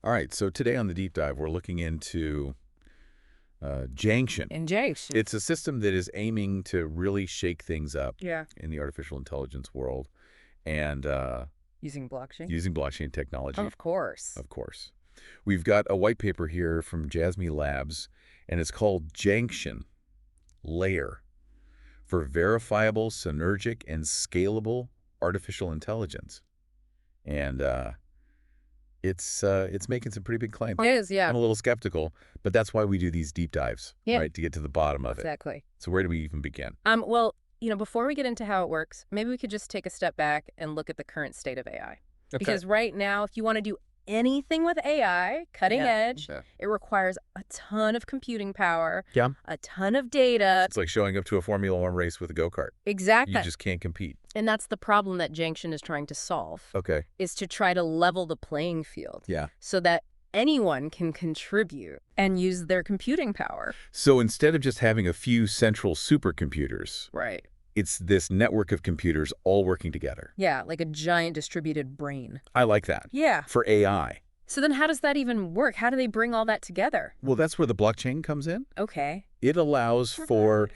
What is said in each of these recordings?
All right, so today on the deep dive, we're looking into JANCTION. Injection. It's a system that is aiming to really shake things up Yeah. in the artificial intelligence world and Using blockchain? using blockchain technology, Of course. of course. We've got a white paper here from Jasmy Labs, and it's called JANCTION Layer for Verifiable, Synergic, and Scalable Artificial Intelligence. And it's making some pretty big claims. It is, yeah. I'm a little skeptical, but that's why we do these deep dives, Yeah. right, to get to the bottom of it. Exactly. So where do we even begin? Well, before we get into how it works, maybe we could just take a step back and look at the current state of AI. Okay. Because right now, if you want to do anything with AI, cutting edge, it requires a ton of computing power, a ton of data. It's like showing up to a Formula One race with a go-kart. Exactly. You just can't compete. And that's the problem that JANCTION is trying to solve. Okay. Is to try to level the playing field. Yeah. So that anyone can contribute and use their computing power. So instead of just having a few central supercomputers, Right. it's this network of computers all working together. Yeah, like a giant distributed brain. I like that. Yeah. For AI. So then how does that even work? How do they bring all that together? Well, that's where the blockchain comes in. Okay. It allows for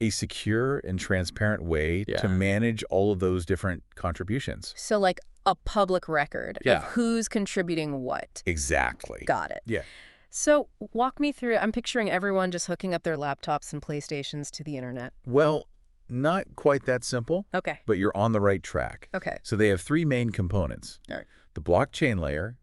a secure and transparent way to manage all of those different contributions. So like a public record Yeah. of who's contributing what. Exactly. Got it. Yeah. So walk me through. I'm picturing everyone just hooking up their laptops and PlayStations to the internet. Well, not quite that simple, Okay. but you're on the right track. Okay. So they have three main components. All right. The blockchain layer,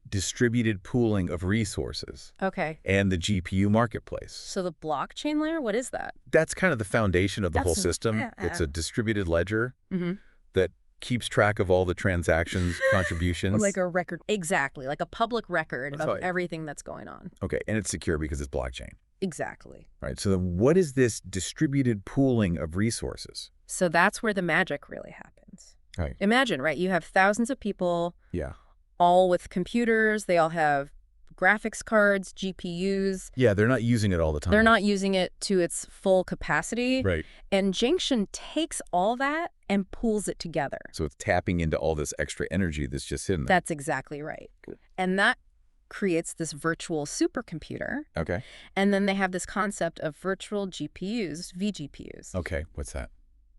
distributed pooling of resources, Okay. and the GPU marketplace. So the blockchain layer, what is that? That's kind of the foundation of the whole That's- system. yeah. It's a distributed ledger Mm-hmm. that keeps track of all the transactions, contributions. Like a record. Exactly. Like a public record That's of right. everything that's going on. Okay, and it's secure because it's blockchain. Exactly. Right. So then what is this distributed pooling of resources? So that's where the magic really happens. Right. Imagine, right? You have thousands of people Yeah. all with computers. They all have graphics cards, GPUs. Yeah, they're not using it all the time. They're not using it to its full capacity. Right. And JANCTION takes all that and pulls it together. So it's tapping into all this extra energy that's just sitting there. That's exactly right. And that creates this virtual supercomputer. Okay. And then they have this concept of virtual GPUs, VGPUs. Okay. What's that?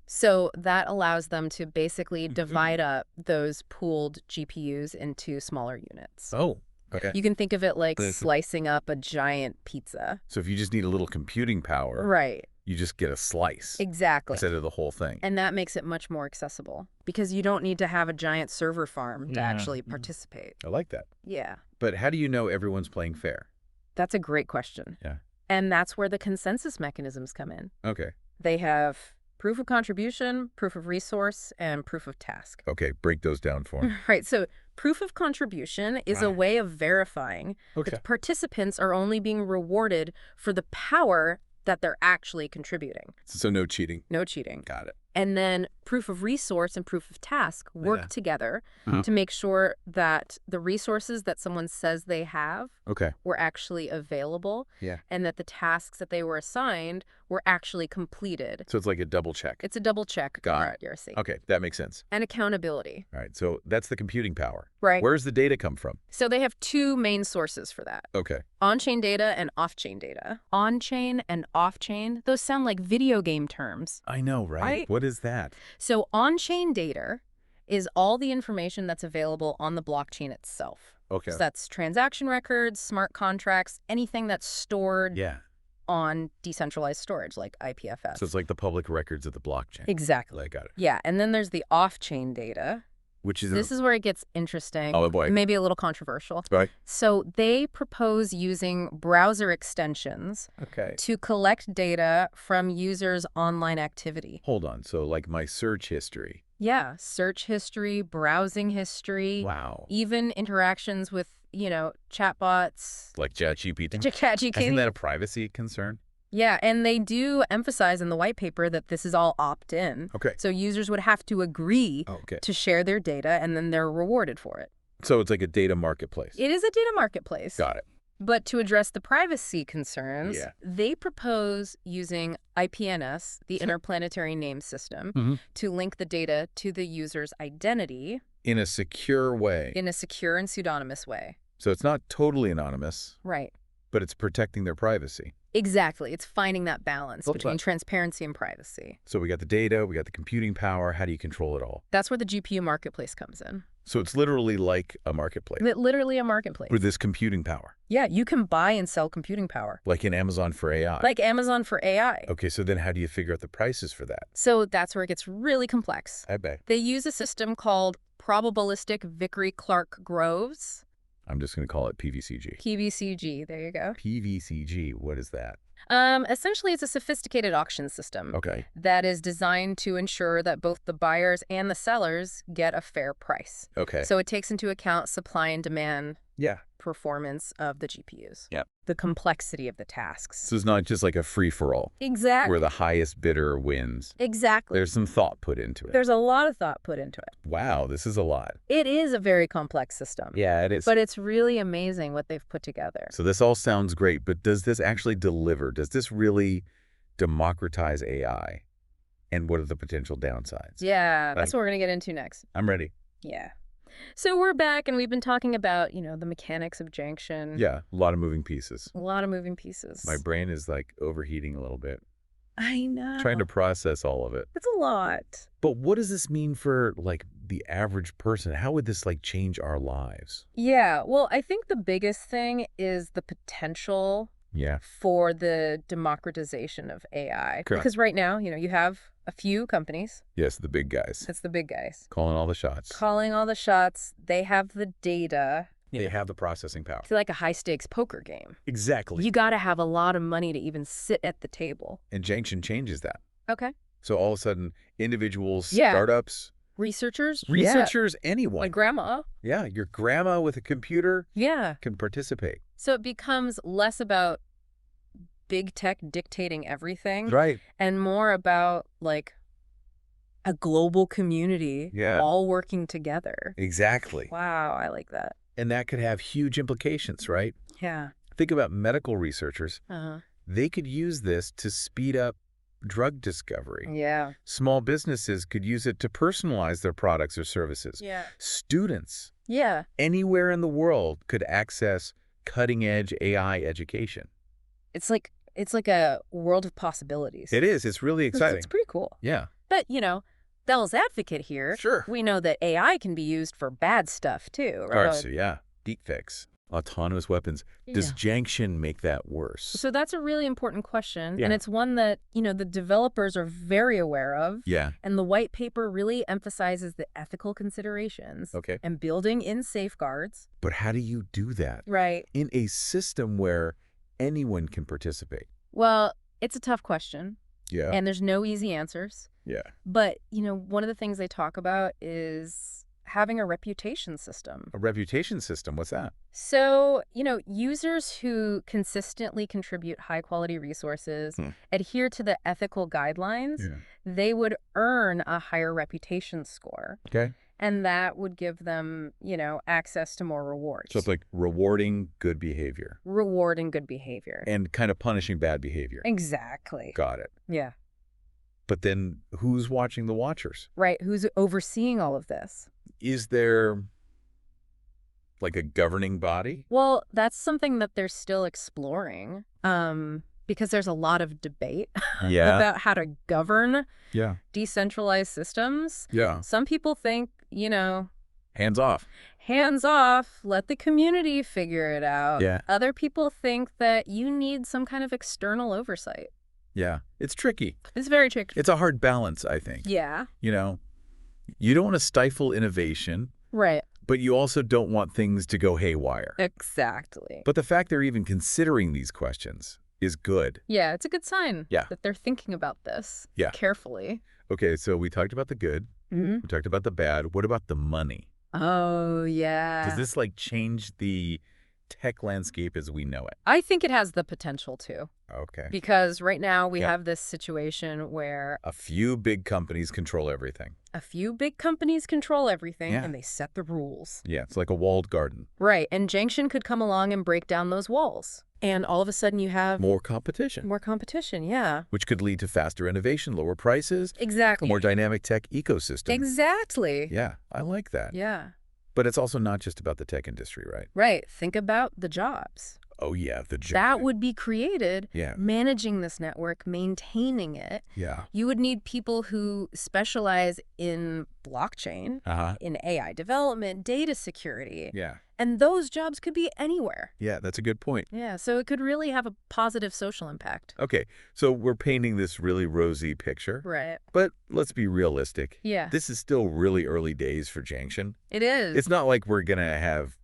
So that allows them to basically divide up those pooled GPUs into smaller units. Oh, okay. You can think of it like This- slicing up a giant pizza. So if you just need a little computing power, Right. you just get a slice Exactly. instead of the whole thing. And that makes it much more accessible because you don't need to have a giant server farm to actually participate. I like that. Yeah. But how do you know everyone's playing fair? That's a great question. Yeah. And that's where the consensus mechanisms come in. Okay. They have proof of contribution, proof of resource, and proof of task. Okay. Break those down for me. Right. So proof of contribution is a way of verifying Okay. that participants are only being rewarded for the power that they're actually contributing. So no cheating. No cheating. Got it. And then proof of resource and proof of task work Yeah. together Uh-huh. to make sure that the resources that someone says they have Okay. were actually available Yeah. and that the tasks that they were assigned were actually completed. So it's like a double check. It's a double check Got on it. accuracy. Okay. That makes sense. And accountability. All right. So that's the computing power. Right. Where's the data come from? So they have two main sources for that. Okay. On-chain data and off-chain data. On-chain and off-chain, those sound like video game terms. I know, right? Right? What is that? So on-chain data is all the information that's available on the blockchain itself. Okay. So that's transaction records, smart contracts, anything that's stored Yeah. on decentralized storage like IPFS. So it's like the public records of the blockchain. Exactly. I got it. Yeah, and then there's the off-chain data. Which is This is where it gets interesting. Oh boy. Maybe a little controversial. Right. So they propose using browser extensions Okay. to collect data from users' online activity. Hold on. So like my search history. Yeah, search history, browsing history, Wow. even interactions with, chatbots, Like ChatGPT. Isn't ChatGPT. that a privacy concern? Yeah, and they do emphasize in the white paper that this is all opt-in. Okay. So users would have to agree Okay. to share their data, and then they're rewarded for it. So it's like a data marketplace. It is a data marketplace. Got it. But to address the privacy concerns, Yeah. they propose using IPNS, the Interplanetary Name System, Mhm. to link the data to the user's identity In a secure way. in a secure and pseudonymous way. So it's not totally anonymous. Right. But it's protecting their privacy. Exactly. It's finding that balance between transparency and privacy. So we got the data, we got the computing power. How do you control it all? That's where the GPU marketplace comes in. So it's literally like a marketplace. Literally a marketplace. With this computing power. Yeah, you can buy and sell computing power. Like in Amazon for AI. Like Amazon for AI. Okay, so then how do you figure out the prices for that? So that's where it gets really complex. I bet. They use a system called probabilistic Vickrey-Clark-Groves. I'm just going to call it PVCG. PVCG, there you go. PVCG, what is that? Essentially, it's a sophisticated auction system that is designed to ensure that both the buyers and the sellers get a fair price. Okay. So it takes into account supply and demand performance of the GPUs. Yep. The complexity of the tasks. So it's not just like a free-for-all. Exactly. Where the highest bidder wins. Exactly. There's some thought put into it. There's a lot of thought put into it. Wow, this is a lot. It is a very complex system. Yeah, it is. But it's really amazing what they've put together. So this all sounds great, but does this actually deliver? Does this really democratize AI? And what are the potential downsides? Yeah, that's what we're going to get into next. I'm ready. Yeah. So we're back, and we've been talking about, the mechanics of Junction. Yeah, a lot of moving pieces. A lot of moving pieces. My brain is, like, overheating a little bit. I know. Trying to process all of it. It's a lot. But what does this mean for, like, the average person? How would this, like, change our lives? Yeah, well, I think the biggest thing is the potential for the democratization of AI. Correct. Because right now, you have a few companies. Yes, the big guys. It's the big guys. Calling all the shots. Calling all the shots. They have the data. They have the processing power. It's like a high-stakes poker game. Exactly. You got to have a lot of money to even sit at the table. And Junction changes that. Okay. So all of a sudden, individuals, startups, researchers, anyone. Like grandma. Yeah, your grandma with a computer can participate. So it becomes less about big tech dictating everything. Right. And more about, like, a global community all working together. Exactly. Wow, I like that. And that could have huge implications, right? Yeah. Think about medical researchers. They could use this to speed up drug discovery. Yeah. Small businesses could use it to personalize their products or services. Yeah. Students anywhere in the world could access cutting-edge AI education. It's like a world of possibilities. It is. It's really exciting. It's pretty cool. Yeah. But, devil's advocate here. Sure. We know that AI can be used for bad stuff, too. Right? All right, so deepfakes, autonomous weapons. Does Junction make that worse? So that's a really important question. And it's one that, the developers are very aware of. Yeah. And the white paper really emphasizes the ethical considerations. And building in safeguards. But how do you do that? Right. In a system where anyone can participate? Well, it's a tough question. Yeah. And there's no easy answers. Yeah. But, one of the things they talk about is having a reputation system. A reputation system? What's that? So, users who consistently contribute high-quality resources, adhere to the ethical guidelines, they would earn a higher reputation score. Okay. And that would give them, access to more rewards. So it's like rewarding good behavior. Rewarding good behavior. And kind of punishing bad behavior. Exactly. Got it. Yeah. But then who's watching the watchers? Right. Who's overseeing all of this? Is there, like, a governing body? Well, that's something that they're still exploring. Because there's a lot of debate about how to govern decentralized systems. Yeah. Some people think, hands off. Hands off, let the community figure it out. Yeah. Other people think that you need some kind of external oversight. Yeah. It's tricky. It's very tricky. It's a hard balance, I think. Yeah. You don't want to stifle innovation. Right. But you also don't want things to go haywire. Exactly. But the fact they're even considering these questions is good. Yeah, it's a good sign that they're thinking about this carefully. Okay, so we talked about the good. We talked about the bad. What about the money? Oh, yeah. Does this, like, change the tech landscape as we know it? I think it has the potential to. Okay. Because right now we have this situation where a few big companies control everything. A few big companies control everything, and they set the rules. Yeah, it's like a walled garden. Right, and Junction could come along and break down those walls. And all of a sudden you have... more competition. More competition, yeah. Which could lead to faster innovation, lower prices. Exactly. A more dynamic tech ecosystem. Exactly. Yeah, I like that. Yeah. But it's also not just about the tech industry, right? Right. Think about the jobs Oh, yeah, that would be created Yeah. managing this network, maintaining it. Yeah. You would need people who specialize in blockchain, in AI development, data security. Yeah. And those jobs could be anywhere. Yeah, that's a good point. Yeah, so it could really have a positive social impact. Okay, so we're painting this really rosy picture. Right. But let's be realistic. Yeah. This is still really early days for Junction. It is. It's not like we're going to have,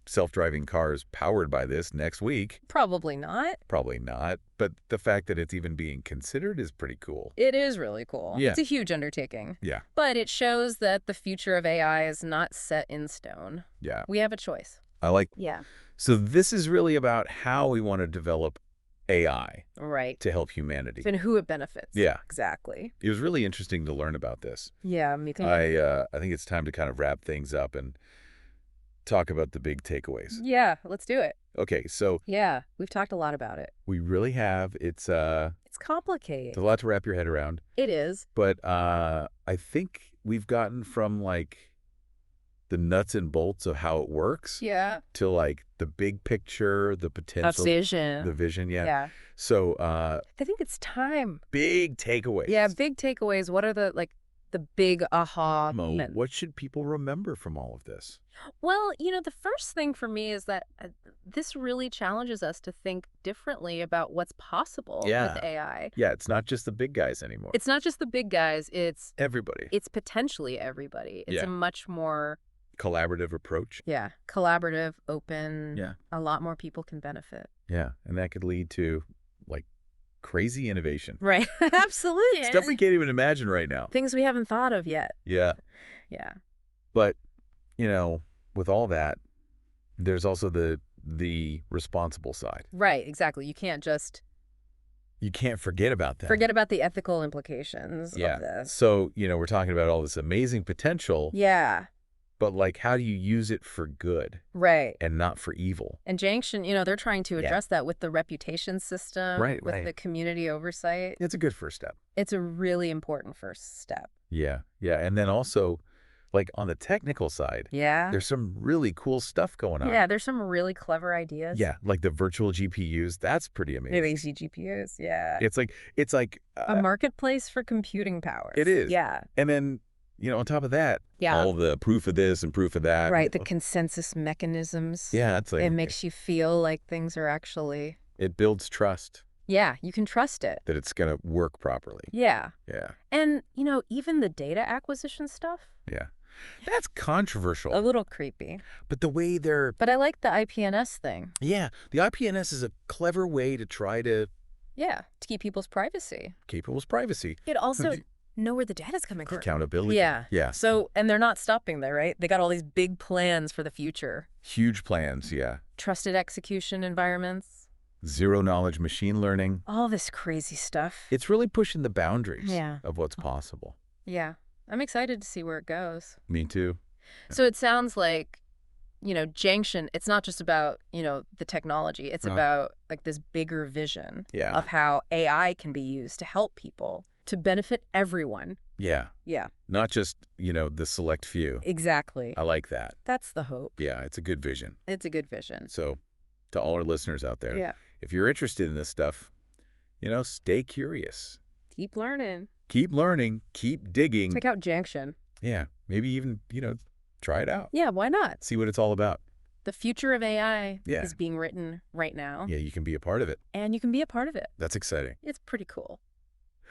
self-driving cars powered by this next week. Probably not. Probably not. But the fact that it's even being considered is pretty cool. It is really cool. Yeah. It's a huge undertaking. Yeah. But it shows that the future of AI is not set in stone. Yeah. We have a choice. I like. Yeah. So this is really about how we want to develop AI Right. to help humanity. And who it benefits. Yeah. Exactly. It was really interesting to learn about this. Yeah, me too. I think it's time to kind of wrap things up and talk about the big takeaways. Yeah, let's do it. Okay, so Yeah, we've talked a lot about it. we really have. It's a complicated. lot to wrap your head around. It is. But I think we've gotten from like the nuts and bolts of how it works Yeah. to like the big picture, the potential, vision. the vision. Yeah. Yeah. So I think it's time. big takeaways. Yeah, big takeaways. What are the big aha Mo, moments? what should people remember from all of this? Well, the first thing for me is that this really challenges us to think differently about what's possible Yeah. with AI. Yeah, it's not just the big guys anymore. It's not just the big guys, it's Everybody. potentially everybody. It's Yeah. a much more Collaborative approach. collaborative, open. Yeah. A lot more people can benefit. Yeah, and that could lead to like crazy innovation. Right. Absolutely. Stuff we can't even imagine right now. Things we haven't thought of yet. Yeah. Yeah. But, with all that, there's also the responsible side. Right, exactly. You can't just You can't forget about that. forget about the ethical implications Yeah. of this. So, we're talking about all this amazing potential, Yeah. but like how do you use it for good Right. and not for evil? And Junction, they're trying to Yeah. address that with the reputation system, Right, with right. the community oversight. It's a good first step. It's a really important first step. Yeah. Yeah, and then also like on the technical side, Yeah. there's some really cool stuff going on. Yeah, there's some really clever ideas. Yeah, like the virtual GPUs, that's pretty amazing. Maybe GPUs, yeah. It's like A marketplace for computing powers. It is. Yeah. and then, on top of that, Yeah. all the proof of this and proof of that. Right, the consensus mechanisms. Yeah, it's like It makes you feel like things are actually... it builds trust Yeah, you can trust it. that it's going to work properly. Yeah. Yeah. And, even the data acquisition stuff, Yeah. That's controversial. a little creepy. But the way they're But I like the IPNS thing. Yeah, the IPNS is a clever way to try to Yeah, to keep people's privacy. keep people's privacy. It also know where the data's coming from. Accountability. Yeah. Yeah. So, and they're not stopping there, right? They got all these big plans for the future. Huge plans, yeah. Trusted execution environments. Zero knowledge machine learning. All this crazy stuff. It's really pushing the boundaries Yeah. of what's possible. Yeah. I'm excited to see where it goes. Me too. So it sounds like, Junction, it's not just about, the technology. It's about like this bigger vision Yeah. of how AI can be used to help people, to benefit everyone. Yeah. Yeah, Not just, the select few. exactly. I like that. That's the hope. Yeah, it's a good vision. It's a good vision. So, to all our listeners out there, Yeah. if you're interested in this stuff, stay curious. Keep learning. Keep learning, keep digging. Check out Junction. Yeah, maybe even, try it out. Yeah, why not? See what it's all about. The future of AI Yeah. is being written right now. Yeah, you can be a part of it. And you can be a part of it. That's exciting. It's pretty cool.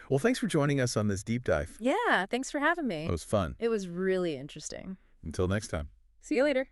Well, thanks for joining us on this deep dive. Yeah, thanks for having me. It was fun. It was really interesting. Until next time. See you later.